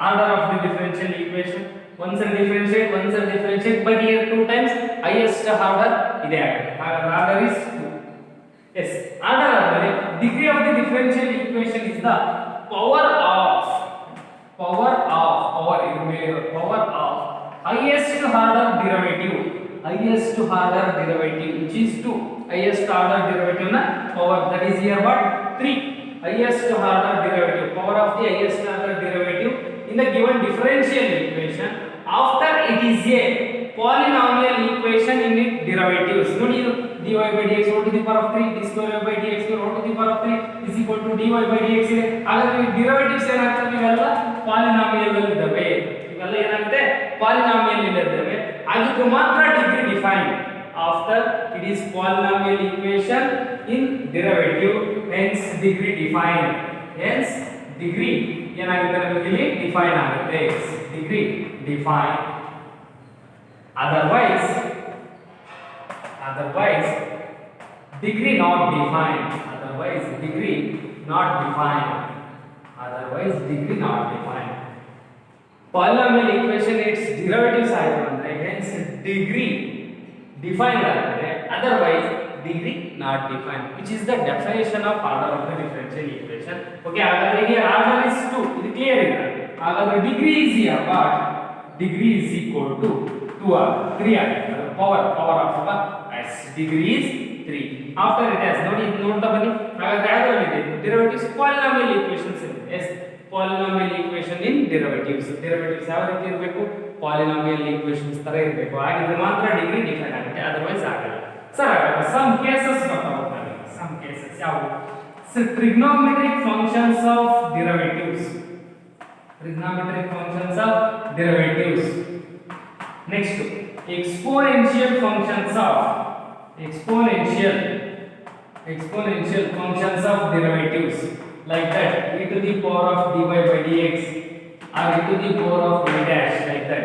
Order of the differential equation. Once differentiate, but here two times highest order ಇದೆ ಆಗುತ್ತೆ. ಹಾಗಾದ್ರೆ order is 2. Yes, order ಅಂದರೆ degree of the differential equation is the power of highest order derivative which is 2. Highest order derivative na power, that is here what 3. Highest order derivative, power of the highest order derivative in the given differential equation after it is a polynomial equation in its derivatives. Nodi dy by dx whole to the power of 3 d square by dx whole to the power of 3 is equal to dy by dx ಇದೆ. ಹಾಗಾದ್ರೆ derivatives ಏನಾಗ್ತವೆ? ಇವೆಲ್ಲ polynomial ಇದ್ದಾವೆ. ಇವೆಲ್ಲ ಏನಾಗುತ್ತೆ? polynomial ಇದ್ದಾವೆ. ಆಗಿದ್ರೆ ಮಾತ್ರ degree defined. After it is polynomial equation in derivative, hence degree defined. Hence degree ಏನಾಗುತ್ತೆ? ನಮಗೆ ಇಲ್ಲಿ define ಆಗುತ್ತೆ. Degree defined. Otherwise degree not defined. Polynomial equation its derivatives ಆಯ್ತು ಅಂದ್ರೆ hence degree defined ಆಗುತ್ತೆ. Otherwise degree not defined, which is the definition of order of the differential equation. Okay, ಹಾಗಾದ್ರೆ here order is 2, ಇದು clear ಇದೆ. ಹಾಗಾದ್ರೆ degree is here, but degree is equal to 2 or 3 ಆಗುತ್ತೆ. power of s degree is 3. after it has ನೋಡ್ತಾ ಬನ್ನಿ. ಹಾಗಾದ್ರೆ ಯಾವ್ದ್ರಲ್ಲಿ ಇದೆ? derivatives polynomial equations ಇದೆ. yes, polynomial equation in derivatives ಯಾವ ರೀತಿ ಇರಬೇಕು? polynomial equations ತರ ಇರಬೇಕು. ಹಾಗಿದ್ರೆ ಮಾತ್ರ ಡಿಗ್ರಿ ಡಿಫೈನ್ ಆಗುತ್ತೆ, ಅದರ್ವೈಸ್ ಆಗಲ್ಲ. ಸರ್, some cases ಬರ್ತಾವೆ. some cases ಯಾವ? trigonometric functions of derivatives. Next, exponential functions of derivatives, like that e to the power of dy by dx or e to the power of y dash, like that.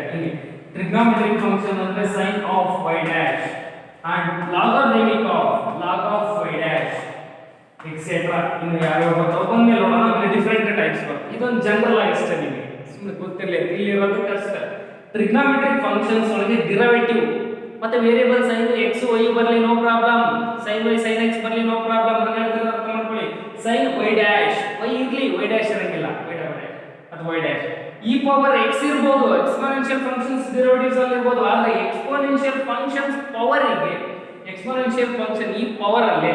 Trigonometric function ಅಂದ್ರೆ sin of y dash and logarithmic of log of y dash etc. ಇನ್ನು ಯಾವ್ಯಾವ ಬರ್ತಾವ ಬಂದ್ಮೇಲೆ ನೋಡೋಣ. ಆಮೇಲೆ different types ಬರ್ತವೆ. ಇದೊಂದು general ಆಗಿ ಅಷ್ಟೇ, ನಿಮಗೆ ಸುಮ್ಮನೆ ಗೊತ್ತಿರಲಿ, ಇಲ್ಲಿ ಇರೋದು ಕಷ್ಟ. ಟ್ರಿಗ್ನಾಮೆಟ್ರಿಕ್ ಫಂಕ್ಷನ್ಸ್ ಒಳಗೆ ಡಿರೈವೇಟಿವ್ ಮತ್ತೆ ವೇರಿಯಬಲ್ sin x y ಬರಲಿ no problem, sin y sin x ಬರಲಿ ನೋ ಪ್ರಾಬ್ಲಮ್. ನಾನು ಹೇಳ್ತಿರೋದು ಅರ್ಥ ಮಾಡ್ಕೊಳ್ಳಿ. sin y dash y ಇರ್ಲಿ, y dash ಇರಂಗಿಲ್ಲ, ಅಥವಾ y dash e power x ಇರಬಹುದು, ಎಕ್ಸ್ಪೋನೆನ್ಷಿಯಲ್ ಫಂಕ್ಷನ್ಸ್ ಡೆರಿವೇಟಿವ್ಸ್ ಅಲ್ಲಿ ಇರಬಹುದು. ಆದರೆ ಎಕ್ಸ್ಪೋನೆನ್ಷಿಯಲ್ ಫಂಕ್ಷನ್ಸ್ ಪವರ್ ಗೆ ಎಕ್ಸ್ಪೋನೆನ್ಷಿಯಲ್ ಫಂಕ್ಷನ್ ಈ ಪವರ್ ಅಲ್ಲಿ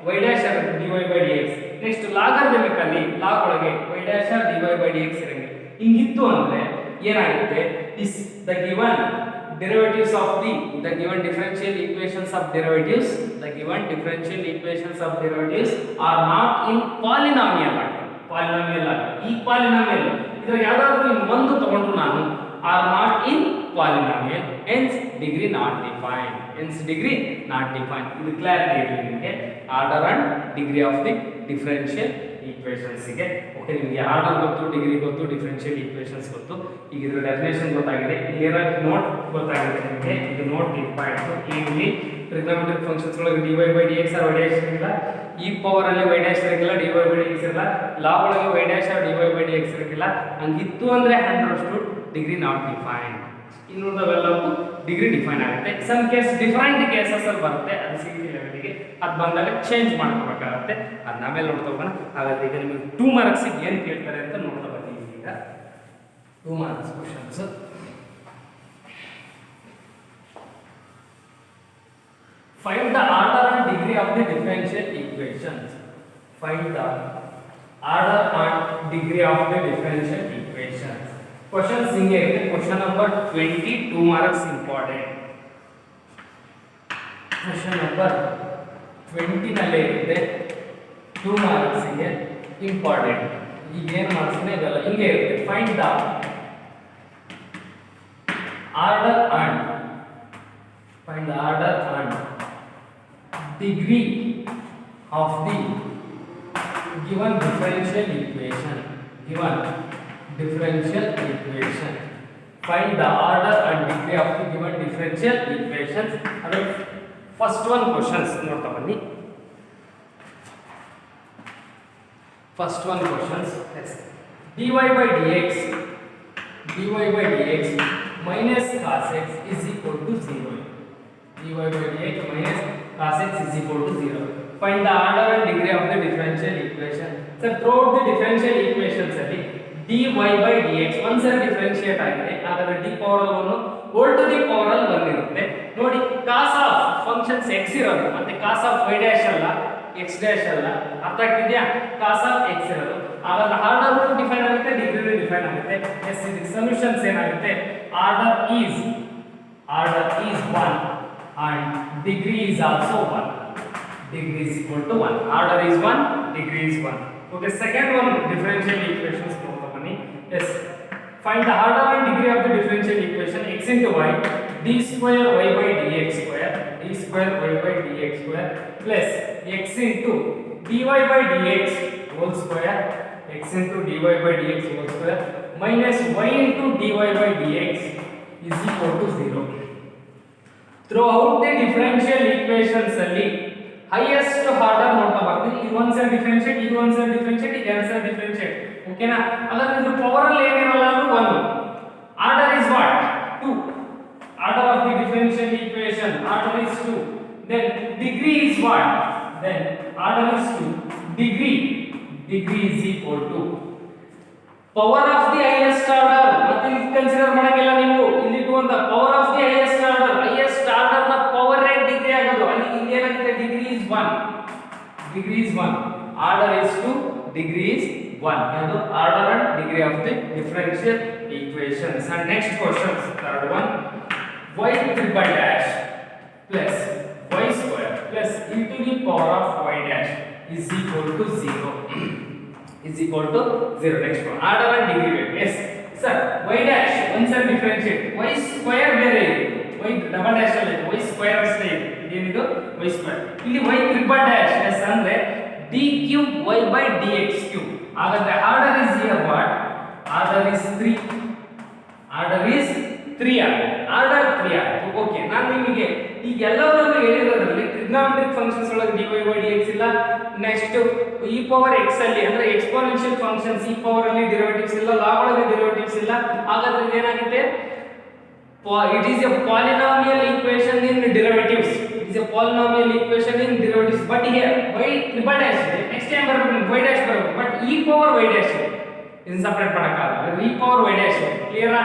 y dash ಆಗುತ್ತೆ dy by dx. Next logarithmic ಅಲ್ಲಿ ಲಾಗ್ ಒಳಗೆ y dash dy by dx ಇರಂಗಿಲ್ಲ. ಹಿಂಗಿತ್ತು ಅಂದ್ರೆ ಏನಾಗುತ್ತೆ? is the given derivatives of the given differential equations of derivatives are not in polynomial ಈ polynomial ಇದ್ರಾಗ ಯಾವ್ದಾದ್ರು ಒಂದು ತಗೊಂಡ್ರು ನಾನು are not in polynomial, hence degree not defined. ಇದು ಕ್ಲಾರಿಟಿ ಇರಲಿ ನಿಮಗೆ. Order and degree of the differential equations ಗೆ. ಓಕೆ, ನಿಮಗೆ ಆರ್ಡರ್ ಗೊತ್ತು, ಡಿಗ್ರಿ ಗೊತ್ತು, ಡಿಫರೆನ್ಷಿಯಲ್ ಈಕ್ವೇಷನ್ಸ್ ಗೊತ್ತು. ಈಗ ಇದರ ಡೆಫಿನೇಷನ್ ಗೊತ್ತಾಗಿದೆ, ಇಲ್ಲಿರೋ ನೋಟ್ ಗೊತ್ತಾಗಿದೆ ನಿಮಗೆ. ಇದು ನೋಟ್ ಇಂಪಾರ್ಟೆಂಟ್. ಇಲ್ಲಿ ಟ್ರಿಗ್ನೋಮೆಟ್ರಿಕ್ ಫಂಕ್ಷನ್ಸ್ ಒಳಗೆ dy by dx or y dash ಇರಲ್ಲ, ಈ ಪವರ್ ಅಲ್ಲಿ y dash ಇರಲ್ಲ, dy by dx ಇರಲ್ಲ, ಲಾ ಒಳಗೆ y dash or dy by dx ಇರಲ್ಲ. ಹಂಗಿತ್ತು ಅಂದ್ರೆ 100% ಡಿಗ್ರಿ ನಾಟ್ ಡಿಫೈನ್ಡ್. ಇನ್ನುಳಿದವೆಲ್ಲವೂ ಡಿಗ್ರಿ ಡಿಫೈನ್ ಆಗುತ್ತೆ. ಸಮ್ ಕೇಸ್ ಡಿಫರೆಂಟ್ ಕೇಸಸ್ ಅಲ್ಲಿ ಬರುತ್ತೆ, ಅದು CET ಲೆವೆಲ್ಗೆ ಅದು ಬಂದಾಗ ಚೇಂಜ್ ಮಾಡ್ಕೋಬೇಕಾಗುತ್ತೆ. ಅದನ್ನ ಆಮೇಲೆ ನೋಡ್ತಾ ಹೋಗೋಣ. ಹಾಗಾದ್ರೆ ಈಗ ನಿಮಗೆ 2 ಮಾರ್ಕ್ಸ್ ಏನು ಕೇಳ್ತಾರೆ ಅಂತ ನೋಡ್ತಾ ಬರ್ತೀವಿ. ಈಗ 2 marks questions. Find the order and degree of the differential equations. Find the order and degree of the differential equations. Questions ಹಿಂಗೆ ಇದೆ. Question number 20, 2 marks important. Question number 20 ನಲ್ಲೇ ಇದೆ, 2 marks ಗೆ important. ಈಗ ಏನು ಮಾಡ್ತೀನಿ ಇದೆಲ್ಲ ಹಿಂಗೆ ಇರುತ್ತೆ. Find the order and degree of the given differential equation. Find the order and degree of the given differential equations. Adar first one questions ನೋಡ್ತಾ ಬನ್ನಿ. First one questions. Yes. dy by dx minus cos x is equal to 0. dy by dx minus cos x is equal to 0. Find the order and degree of the differential equation. So throughout the differential equations ಅಲ್ಲಿ dy by dx ಒಂದ್ಸರಿ differentiate ಆಗಿದೆ, ಹಾಗಾದ್ರೆ d power 1 whole to the power 1 ಇರುತ್ತೆ. ನೋಡಿ, cos of functions x ಇರೋದು ಮತ್ತೆ cos of y dash ಅಲ್ಲ, x dash ಅಲ್ಲ. ಅರ್ಥ ಆಗ್ತಿದ್ಯಾ? cos ಆಫ್ x ಇರೋದು, ಹಾಗಾದ್ರೆ ಆರ್ಡರ್ ಡಿಫೈನ್ ಆಗುತ್ತೆ, ಡಿಗ್ರಿ ಡಿಫೈನ್ ಆಗುತ್ತೆ. ಎಸ್, ಇದಕ್ಕೆ ಸೊಲ್ಯೂಷನ್ಸ್ ಏನಾಗುತ್ತೆ? Order is 1 and degree is also 1. Degree is equal to 1. Order is 1, degree is 1. Okay, second one differential equations ನೋಡ್ತಾ ಬನ್ನಿ. Yes, find the order and degree of the differential equation x into y d square y by dx square plus x into dy by dx whole square minus y into dy by dx is equal to 0. Throughout the differential equations ಅಲ್ಲಿ highest order ನೋಡ್ತಾ ಬರ್ತೀವಿ. ಇದು ಒಂದು ಸಲ differentiate, ಇದು ಒಂದು ಸಲ differentiate, ಇದು ಎರಡು ಸಲ ಡಿಫರೆನ್ಷಿಯೇಟ್. ಓಕೆನಾ? ಅದರ ಇದು ಪವರ್ ಅಲ್ಲಿ ಏನಿರಲ್ಲ, ಅದು 1. Order is what? 2. Order of the differential equation order is 2. then degree is what? then order is 2. degree is equal to power of the highest order. ಮತ್ತೆ ಇಲ್ಲಿ ಕನ್ಸಿಡರ್ ಮಾಡಂಗಿಲ್ಲ ನೀವು, ಇಲ್ಲಿ ಇಟ್ಟುವಂತ power of the highest order ನ power rate degree ಆಗೋದು. ಅಲ್ಲಿ ಇಲ್ಲಿ ಏನಾಗುತ್ತೆ? Degree is 1. order is 2, degree is 1. ಅದು order and degree of the differential equations. And next questions, third one, y triple dash plus y square plus e to the power of y dash is equal to 0. Next one, order and degree. Yes sir, y dash ಒಂದ್ಸಲ differentiate, y square ಬೇರೆ ಇದೆ, y double dash ಅಲ್ಲಿ y square ಅಷ್ಟೇ ಇದೆ. ಇದೇನಿದು? y square. ಇಲ್ಲಿ y triple dash S ಅಂದ್ರೆ d cube y by dx cube. ಹಾಗಾದ್ರೆ order is here what? Order is 3 ಆಗುತ್ತೆ. ಆರ್ಡರ್ 3 ಆಗುತ್ತೆ. ಓಕೆ, ನಾನು ನಿಮಗೆ ಈಗ ಎಲ್ಲವನ್ನೂ ಹೇಳಿರೋದ್ರಲ್ಲಿ ಟ್ರಿಗ್ನೋಮೆಟ್ರಿಕ್ ಫಂಕ್ಷನ್ಸ್ ಒಳಗೆ dy by dx ಇಲ್ಲ, ನೆಕ್ಸ್ಟ್ e ಪವರ್ x ಅಲ್ಲಿ ಅಂದ್ರೆ ಎಕ್ಸ್ಪೋನೆನ್ಷಿಯಲ್ ಫಂಕ್ಷನ್ಸ್ e ಪವರ್ ಅಲ್ಲಿ ಡೆರಿವೇಟಿವ್ಸ್ ಇಲ್ಲ, ಲಾ ಒಳಗೆ ಡೆರಿವೇಟಿವ್ಸ್ ಇಲ್ಲ. ಹಾಗಾದ್ರೆ ಏನಾಗುತ್ತೆ? it is a polynomial equation in derivatives. But here y triple dash ಇದೆ, ನೆಕ್ಸ್ಟ್ ಟೈಮ್ ಬರಬೇಕು y dash ಬರಬೇಕು, but e power y dash ಇದನ್ನ ಸಪರೇಟ್ ಮಾಡಕ್ಕಾಗಲ್ಲ. e power y dash clear?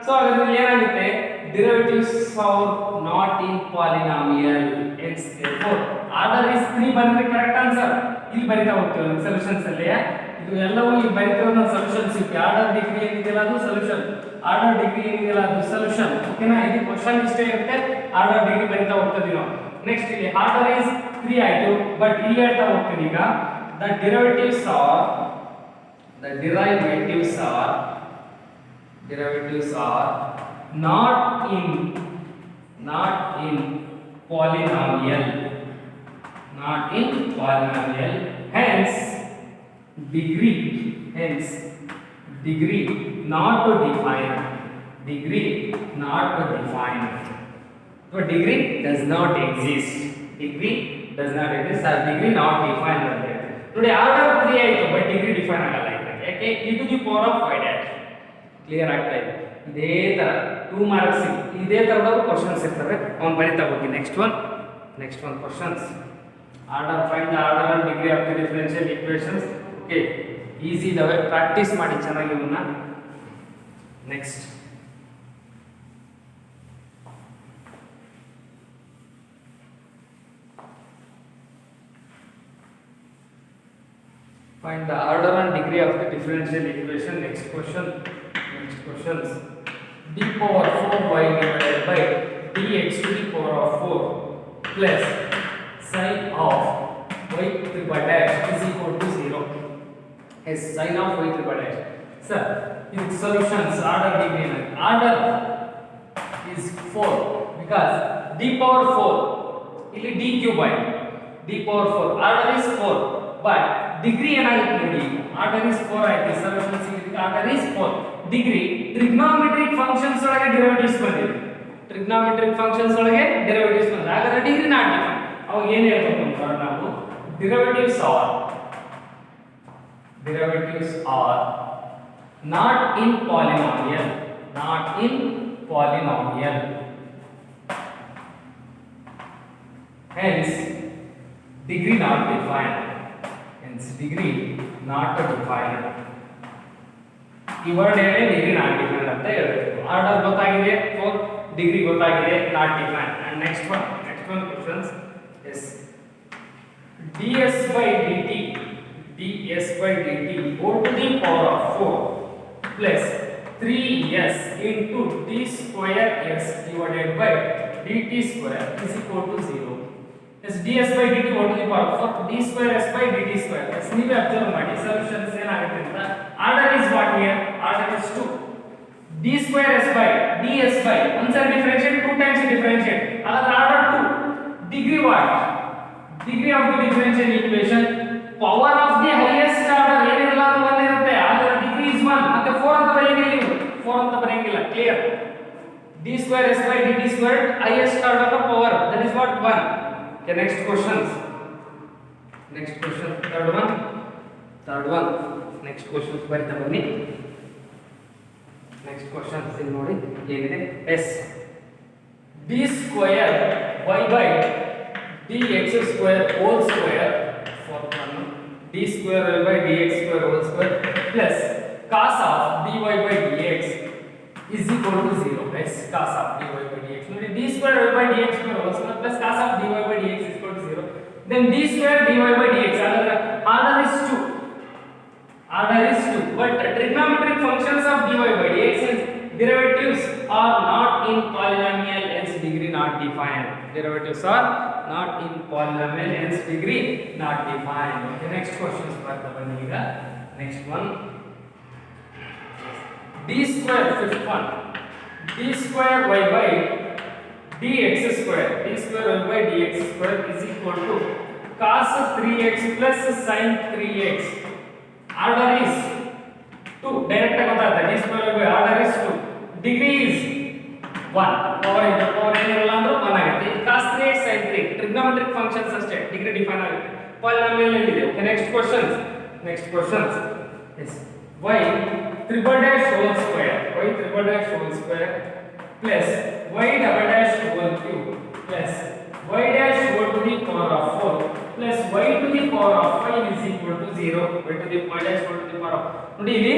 So ಅದರಲ್ಲಿ ಏನಾಗುತ್ತೆ? derivatives are not in polynomial. hence therefore order is 3 ಬಂದ್ರೆ correct answer. ಇಲ್ಲಿ ಬರಿತಾ ಹೋಗ್ತೀವಿ ಸೊಲ್ಯೂಷನ್ಸ್ ಅಲ್ಲಿ, ಇದು ಎಲ್ಲವೂ ಇಲ್ಲಿ ಬರಿತಿರೋ ಸೊಲ್ಯೂಷನ್ಸ್. ಆರ್ಡರ್ ಡಿಗ್ರಿ ಏನಿದೆಯಲ್ಲ ಅದು ಸೊಲ್ಯೂಷನ್, ಆರ್ಡರ್ ಡಿಗ್ರಿ ಏನಿದೆಯಲ್ಲ ಅದು ಸೊಲ್ಯೂಷನ್. ಓಕೆನಾ? ಇದು ಕ್ವಶನ್ ಇಷ್ಟೇ ಇರುತ್ತೆ, ಆರ್ಡರ್ ಡಿಗ್ರಿ ಬರಿತಾ ಹೋಗ್ತೀವಿ ನಾವು. ನೆಕ್ಸ್ಟ್ ಇಲ್ಲಿ ಆರ್ಡರ್ ಇಸ್ 3 ಆಯ್ತು, ಬಟ್ ಇಲ್ಲಿ ಹೇಳ್ತಾ ಹೋಗ್ತೀನಿ ಈಗ the derivatives are not in polynomial. Hence degree, hence degree not defined, degree not defined. So degree does not exist, degree does not exist, or degree not defined ಅಂತ ಹೇಳ್ತೀವಿ. ನೋಡಿ order 3 ಆಯ್ತು but degree define ಆಗಲ್ಲ ಇದಕ್ಕೆ. ಯಾಕೆ e to the power of 5 dash. Clear ಆಗ್ತಾ ಇದೆ. ಇದೇ ತರ 2 ಮಾರ್ಕ್ಸ್ ಇದೇ ತರದ ಕ್ವೆಶ್ಚನ್ಸ್ ಇರ್ತವೆ. ಅವನು ಬರಿತಾ ಹೋಗಿ. Next one questions. Order find the order and degree of the differential equations. Okay, easy ಇದಾವೆ, ಪ್ರಾಕ್ಟೀಸ್ ಮಾಡಿ ಚೆನ್ನಾಗಿ ಇವನ್ನ. Next find the order and degree of the differential equation. Next questions. D power 4y divided by dx to the power of 4 plus sin of y triple dash is equal to 0. Yes, sin of y triple dash. Sir, in solutions order degree, order is 4 because d power 4 ಇಲ್ಲಿ d cube by d power 4 order is 4 but degree ಏನಾಗುತ್ತೆ ನೋಡಿ, order is 4 ಆಯ್ತು. Solution ಸಿಗುತ್ತೆ, order is 4. Degree trigonometric functions ಒಳಗೆ derivatives ಬಂದಿದೆ, trigonometric functions ಒಳಗೆ derivatives ಬಂದಿದೆ. ಹಾಗಾದ್ರೆ ಡಿಗ್ರಿ ನಾಟ್ ಡಿಫೈನ್. ಅವಾಗ ಏನು ಹೇಳ್ಬೇಕು ಅಂತ ನಾವು, derivatives are not in polynomial, hence degree not defined. Degree not defined. ಈ ವರ್ಡ್ ಏನೇ ಡಿಗ್ರಿ ನಾಟ್ ಡಿಫೈನ್ಡ್ ಅಂತ ಹೇಳ್ತೀವಿ. ಆರ್ಡರ್ ಗೊತ್ತಾಗಿದೆ 4, ಡಿಗ್ರಿ ಗೊತ್ತಾಗಿದೆ not defined. And next one questions. Yes ds by dt go to the power of 4 plus 3s into d square s divided by dt square is equal to 0. Yes, ds by dt go to the power of 4 d square s by dt square. Yes, ನೀವೇ observe ಮಾಡಿ solutions ಏನಾಗುತ್ತೆ ಅಂತ. Order is what here, order is 2. d square s by ds by ಒಂದ್ಸರಿ differentiate, 2 times differentiate, ಅದರ order 2. Degree what, degree of the differential equation power of the highest order ಏನಿರಲ್ಲ ಅದು 1 ಇರುತ್ತೆ. ಅದರ ಡಿಗ್ರಿ ಇಸ್ 1. ಮತ್ತೆ 4 ಅಂತ ಬರೆಯಂಗಿಲ್ಲ, ನೀವು 4 ಅಂತ ಬರೆಯಂಗಿಲ್ಲ. Clear? d square s by dt square highest order of power, that is what 1. Okay, next question, third one. Next questions ಬರ್ತಾ ಬನ್ನಿ. ನೆಕ್ಸ್ಟ್ ಕ್ವೆಶ್ಚನ್ಸ್ ಇಲ್ಲಿ ನೋಡಿ ಏನಿದೆ. s d square y by dx square whole square for 1 d square y by dx square whole square plus cos of dy by dx is equal to 0. Yes, cos of dy by dx. ನೋಡಿ d square y by dx square whole square plus cos of dy by dx is equal to 0. Then d square dy by dx, order is 2. But trigonometric functions of dy by dx is derivatives are not in polynomial, hence degree not defined. Derivatives are not in polynomial, hence degree not defined. Okay, next questions ಬರ್ತಾ ಬನ್ನಿ ಈಗ. Next one, d square fifth one, d square y by dx square y by dx square is equal to cos 3x plus sin 3x. Order is 2. Direct ಗೊತ್ತಾಗುತ್ತೆ. d square y by order is 2. Degree is 1. Power ಏನಿರಲ್ಲ ಅಂದ್ರೆ 1 ಆಗುತ್ತೆ. cos 3x sin 3 trigonometric functions ಅಷ್ಟೇ, degree define ಆಗುತ್ತೆ. polynomial ಏನಿದೆ. Okay, next questions. Yes, y triple dash whole square plus y double dash whole cube plus y dash whole to the power of 4 plus y to the power of 5 is equal to 0. y to the y dash whole to the power of, ನೋಡಿ ಇಲ್ಲಿ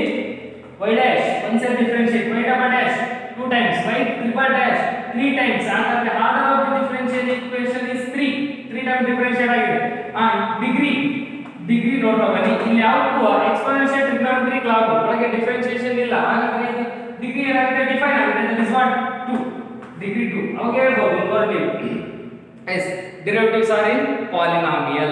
y dash ಒಂದ್ಸರಿ differentiate, y double dash 2 times, y triple dash 3 times. ಹಾಗಾದ್ರೆ order of the differential equation is 3 times differentiate ಆಗಿದೆ. and degree ನೋಡೋಣ ಬನ್ನಿ. ಇಲ್ಲಿ ಯಾವುದು exponential trigonometric ಲಾ ಒಳಗೆ ಡಿಫರೆನ್ಷಿಯೇಷನ್ ಇಲ್ಲ, ಹಾಗಾದ್ರೆ ಇದು ಡಿಗ್ರಿ ಏನಾಗುತ್ತೆ, ಡಿಫೈನ್ ಆಗುತ್ತೆ. that is what 2, degree 2. ಅವಾಗ ಹೇಳ್ಬೋದು ಬರ್ತೀವಿ. Yes, derivatives are in polynomial,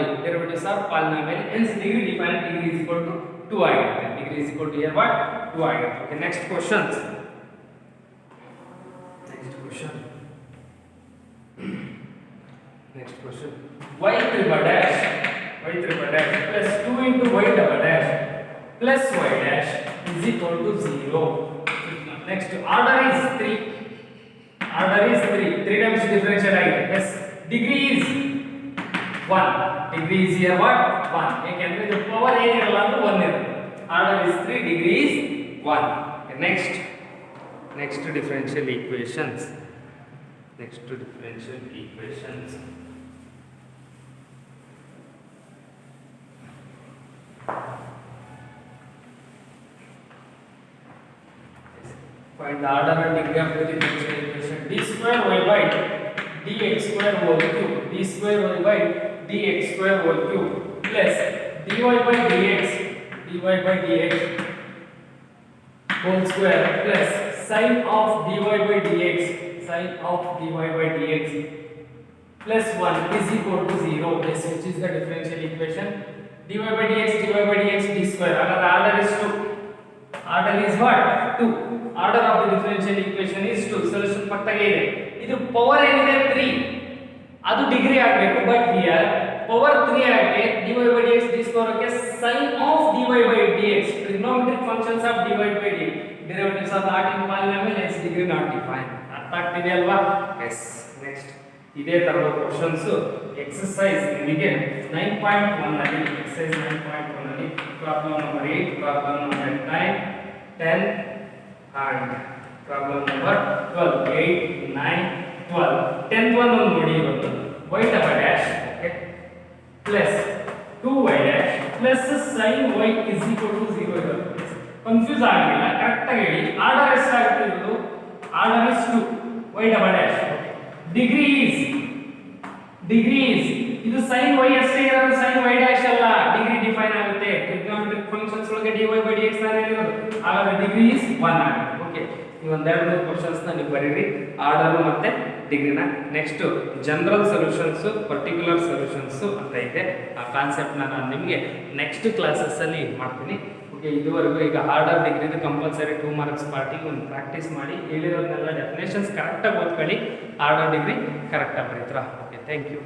hence degree defined, degree is equal to 2 ಆಗುತ್ತೆ. degree is equal to here what 2 ಆಗುತ್ತೆ. Okay, next question. y triple dash y triple dash plus 2 into y double dash plus y dash is equal to 0. Next order is 3. Order is 3. 3 times differential ಆಗಿದೆ. Yes. Degree is 1. Degree is here what? 1. ಏಕೆಂದ್ರೆ ಇದು power ಏನಿರಲ್ಲ ಅಂದ್ರೆ 1 ಇರುತ್ತೆ. Order is 3. Degree is 1. Okay, next differential equations. Next differential equations. Find the order and degree of the differential equation. D square y by dx square whole cube. D square y by dx square whole cube plus dy by dx whole square plus sin of dy by dx plus 1 is equal to 0. Yes, which is the differential equation. dy by dx d square. Order is 2. Order is what? 2. Order of the differential equation is 2. Solution ಪಕ್ಕಗೆ ಇದೆ. ಇದು power ಏನಿದೆ 3. ಅದು degree ಆಗಬೇಕು. But here power 3 ಆಗಿದೆ. dy by dx d square ಗೆ sin of dy by dx. Trigonometric functions of dy by dx. Derivatives of not in polynomial hence degree not defined. ಅರ್ಥ ಆಗ್ತಿದೆ ಅಲ್ವಾ? ಎಸ್. ನೆಕ್ಸ್ಟ್ ಇದೇ ತರದ questions exercise ನಿಮಗೆ 9.1 ನಲ್ಲಿ exercise 9.1 ನಲ್ಲಿ problem number 8, problem number 9, 10 and problem number 12. 8, 9, 12. 10th one ಒಂದು ನೋಡಿ ಇವತ್ತು y double dash okay plus 2y dash plus sin y is equal to 0 ಇರುತ್ತೆ. ಕನ್ಫ್ಯೂಸ್ ಆಗಿಲ್ಲ, ಕರೆಕ್ಟ್ ಆಗಿ ಹೇಳಿ. ಆರ್ಡರ್ ಎಷ್ಟಾಗುತ್ತೆ ಇದು? Order is 2 y double dash. Degree is ಇದು sin y ಅಷ್ಟೇ ಇರೋದು, sin y dash ಅಲ್ಲ. ಡಿಗ್ರಿ ಡಿಫೈನ್ ಆಗುತ್ತೆ ಟ್ರಿಗೊನೋಮೆಟ್ರಿಕ್ ಫಂಕ್ಷನ್ಸ್ ಒಳಗೆ dy by dx ನಾನು ಹೇಳಿರೋದು. ಹಾಗಾದ್ರೆ ಡಿಗ್ರಿ is 1 ಆಗುತ್ತೆ. ಓಕೆ, ಈ ಒಂದೆರಡು ಮೂರು ಕ್ವೆಶ್ಚನ್ಸ್ ನ ನೀವು ಬರೀರಿ, ಆರ್ಡರ್ ಮತ್ತೆ ಡಿಗ್ರಿನ. Next general solutions, particular solutions ಅಂತ ಇದೆ. ಆ ಕಾನ್ಸೆಪ್ಟ್ ನಾನು ನಿಮಗೆ ನೆಕ್ಸ್ಟ್ ಕ್ಲಾಸಸ್ ಅಲ್ಲಿ ಮಾಡ್ತೀನಿ. ಓಕೆ, ಇದುವರೆಗೂ ಈಗ ಆರ್ಡರ್ ಡಿಗ್ರಿದು ಕಂಪಲ್ಸರಿ 2 ಮಾರ್ಕ್ಸ್ ಪಾರ್ಟಿಗೆ ಒಂದು ಪ್ರಾಕ್ಟೀಸ್ ಮಾಡಿ, ಹೇಳಿರೋದನ್ನೆಲ್ಲ ಡೆಫಿನೇಷನ್ಸ್ ಕರೆಕ್ಟಾಗಿ ಓದ್ಕೊಳ್ಳಿ, ಆರ್ಡರ್ ಡಿಗ್ರಿ ಕರೆಕ್ಟಾಗಿ ಬರೀತೀರಾ. Okay, thank you.